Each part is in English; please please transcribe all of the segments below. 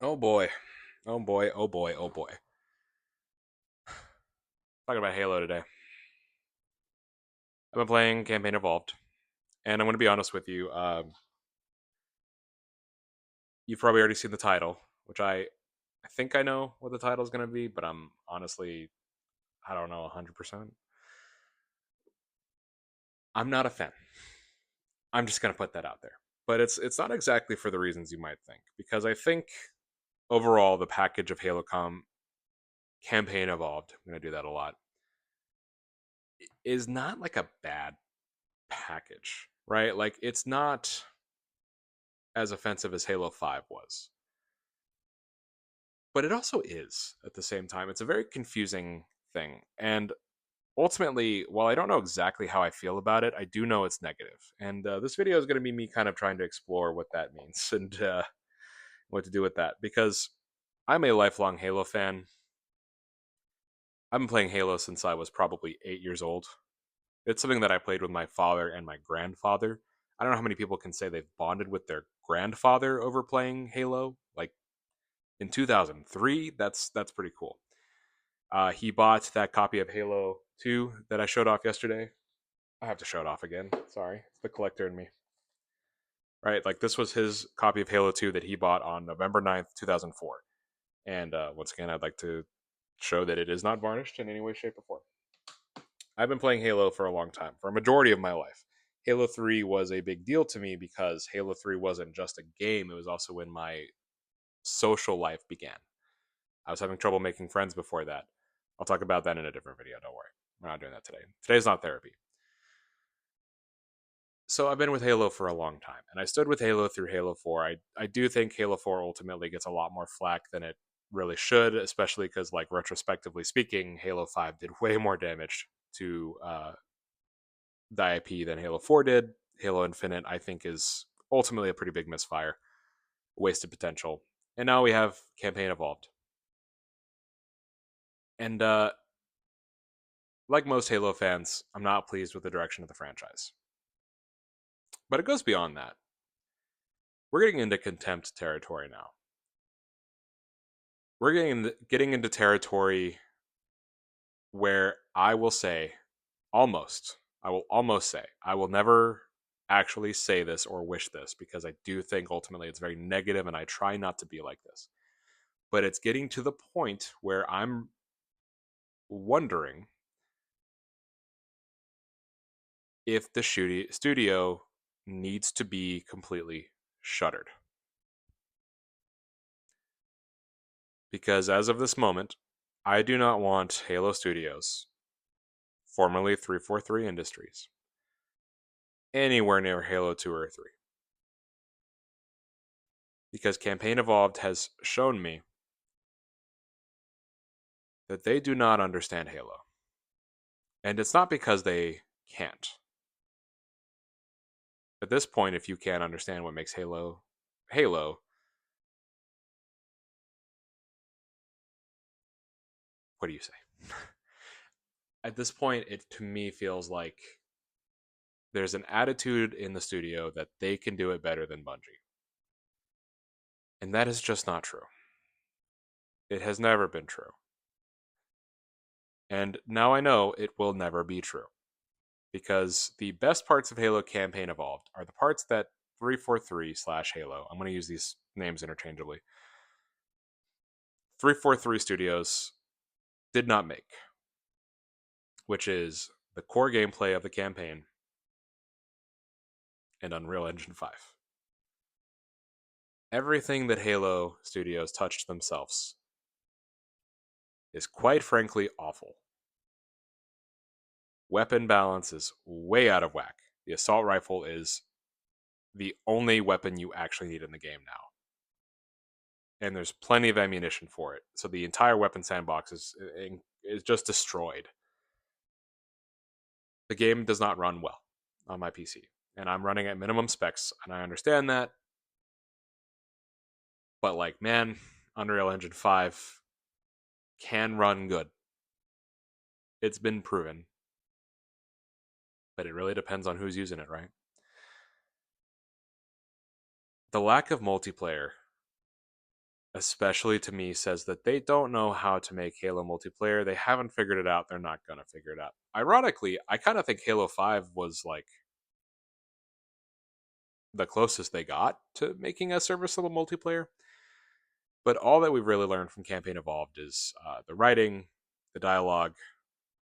Oh boy. Oh boy. Oh boy. Oh boy. Talking about Halo today. I've been playing Campaign Evolved, and I'm going to be honest with you. You've probably already seen the title, which I think I know what the title is going to be, but I'm honestly, I don't know 100%. I'm not a fan. I'm just going to put that out there. But it's not exactly for the reasons you might think, because I think overall the package of Campaign Evolved, I'm going to do that a lot, is not like a bad package, right? Like it's not as offensive as Halo 5 was. But it also is at the same time. It's a very confusing thing. And ultimately, while I don't know exactly how I feel about it, I do know it's negative. And this video is going to be me kind of trying to explore what that means and what to do with that. Because I'm a lifelong Halo fan. I've been playing Halo since I was probably 8 years old. It's something that I played with my father and my grandfather. I don't know how many people can say they've bonded with their grandfather over playing Halo. Like in 2003, that's pretty cool. He bought that copy of Halo 2 that I showed off yesterday. I have to show it off again. Sorry, it's the collector in me. Right, like this was his copy of Halo 2 that he bought on November 9th, 2004. And once again, I'd like to show that it is not varnished in any way, shape, or form. I've been playing Halo for a long time, for a majority of my life. Halo 3 was a big deal to me because Halo 3 wasn't just a game, it was also when my social life began. I was having trouble making friends before that. I'll talk about that in a different video, don't worry. We're not doing that today. Today's not therapy. So I've been with Halo for a long time, and I stood with Halo through Halo 4. I do think Halo 4 ultimately gets a lot more flack than it really should, especially because, like, retrospectively speaking, Halo 5 did way more damage to the IP than Halo 4 did. Halo Infinite, I think, is ultimately a pretty big misfire, wasted potential. And now we have Campaign Evolved. And like most Halo fans, I'm not pleased with the direction of the franchise. But it goes beyond that. We're getting into contempt territory now. We're getting into territory where I will say almost. I will almost say I will never actually say this or wish this because I do think ultimately it's very negative and I try not to be like this. But it's getting to the point where I'm wondering if the studio needs to be completely shuttered. Because as of this moment, I do not want Halo Studios, formerly 343 Industries, anywhere near Halo 2 or 3. Because Campaign Evolved has shown me that they do not understand Halo. And it's not because they can't. At this point, if you can't understand what makes Halo Halo, what do you say? At this point, it to me feels like there's an attitude in the studio that they can do it better than Bungie. And that is just not true. It has never been true. And now I know it will never be true. Because the best parts of Halo Campaign Evolved are the parts that 343 slash Halo, I'm going to use these names interchangeably, 343 Studios did not make, which is the core gameplay of the campaign and Unreal Engine 5. Everything that Halo Studios touched themselves is quite frankly awful. Weapon balance is way out of whack. The assault rifle is the only weapon you actually need in the game now. And there's plenty of ammunition for it. So the entire weapon sandbox is just destroyed. The game does not run well on my PC. And I'm running at minimum specs, and I understand that. But like, man, Unreal Engine 5 can run good. It's been proven. But it really depends on who's using it, right? The lack of multiplayer especially to me, says that they don't know how to make Halo multiplayer. They haven't figured it out. They're not going to figure it out. Ironically, I kind of think Halo 5 was like the closest they got to making a serviceable multiplayer. But all that we've really learned from Campaign Evolved is the writing, the dialogue,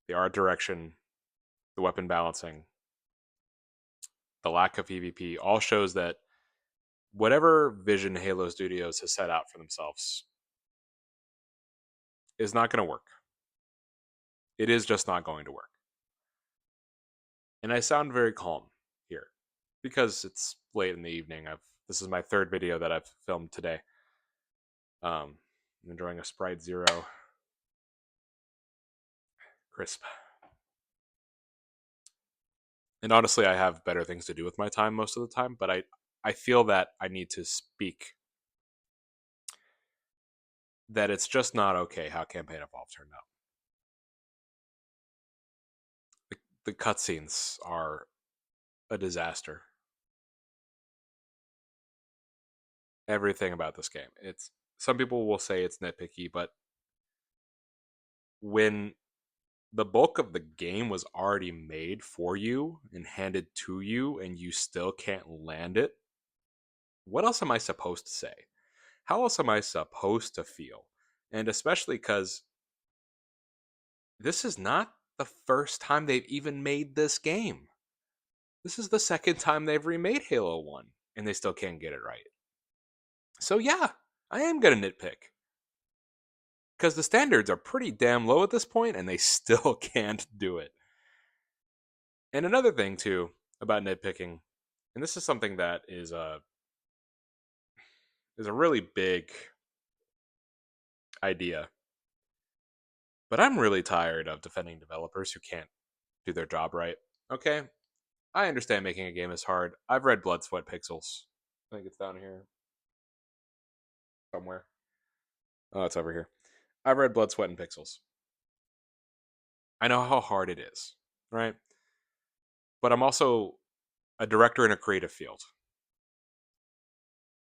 the art direction, the weapon balancing, the lack of PvP all shows that whatever vision Halo Studios has set out for themselves is not going to work. It is just not going to work. And I sound very calm here because it's late in the evening. This is my third video that I've filmed today. I'm enjoying a Sprite Zero crisp. And honestly, I have better things to do with my time most of the time, but I feel that I need to speak that it's just not okay how Campaign Evolved turned out. The cutscenes are a disaster. Everything about this game. It's some people will say it's nitpicky, but when the bulk of the game was already made for you and handed to you and you still can't land it, what else am I supposed to say? How else am I supposed to feel? And especially because this is not the first time they've even made this game. This is the second time they've remade Halo 1 and they still can't get it right. So yeah, I am going to nitpick. Because the standards are pretty damn low at this point and they still can't do it. And another thing too about nitpicking, and this is something that is a really big idea, but I'm really tired of defending developers who can't do their job right. Okay, I understand making a game is hard. I've read Blood, Sweat, Pixels. I think it's down here somewhere. Oh, it's over here. I've read Blood, Sweat, and Pixels. I know how hard it is, right? But I'm also a director in a creative field,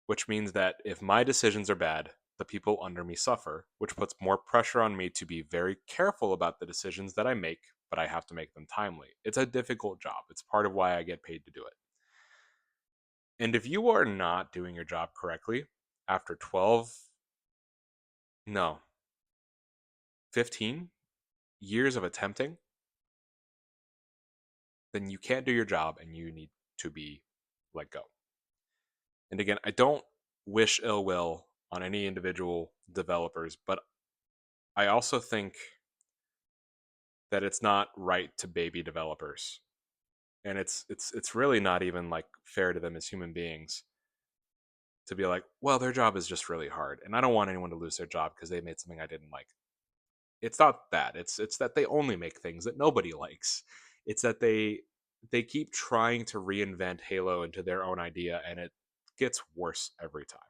which means that if my decisions are bad, the people under me suffer, which puts more pressure on me to be very careful about the decisions that I make, but I have to make them timely. It's a difficult job. It's part of why I get paid to do it. And if you are not doing your job correctly after 12, no, 15 years of attempting, then you can't do your job and you need to be let go. And again, I don't wish ill will on any individual developers, but I also think that it's not right to baby developers. And it's really not even like fair to them as human beings to be like, well, their job is just really hard. And I don't want anyone to lose their job because they made something I didn't like. It's not that. It's that they only make things that nobody likes. It's that they keep trying to reinvent Halo into their own idea and it gets worse every time.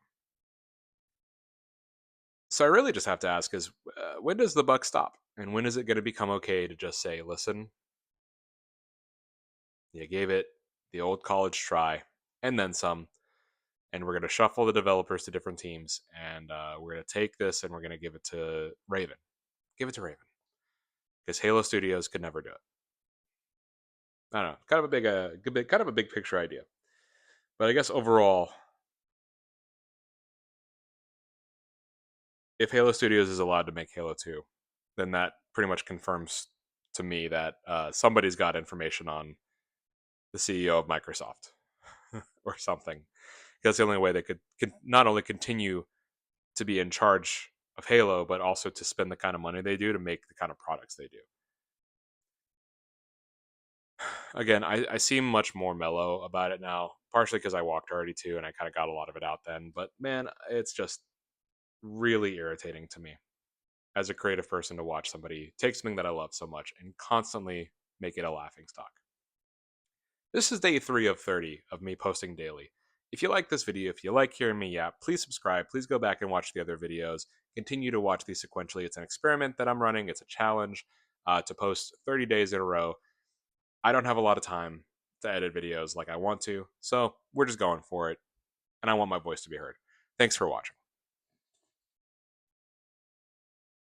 So I really just have to ask is when does the buck stop? And when is it going to become okay to just say, listen, you gave it the old college try and then some, and we're going to shuffle the developers to different teams, and we're going to take this and we're going to give it to Raven. Give it to Raven. Because Halo Studios could never do it. I don't know. Kind of a big picture idea. But I guess overall, if Halo Studios is allowed to make Halo 2, then that pretty much confirms to me that somebody's got information on the CEO of Microsoft or something. That's the only way they could not only continue to be in charge of Halo, but also to spend the kind of money they do to make the kind of products they do. Again, I seem much more mellow about it now, partially because I walked already too, and I kind of got a lot of it out then. But man, it's just really irritating to me as a creative person to watch somebody take something that I love so much and constantly make it a laughing stock. This is day 3 of 30 of me posting daily. If you like this video, if you like hearing me yap, please subscribe. Please go back and watch the other videos. Continue to watch these sequentially. It's an experiment that I'm running. It's a challenge to post 30 days in a row. I don't have a lot of time to edit videos like I want to, so we're just going for it, and I want my voice to be heard. Thanks for watching.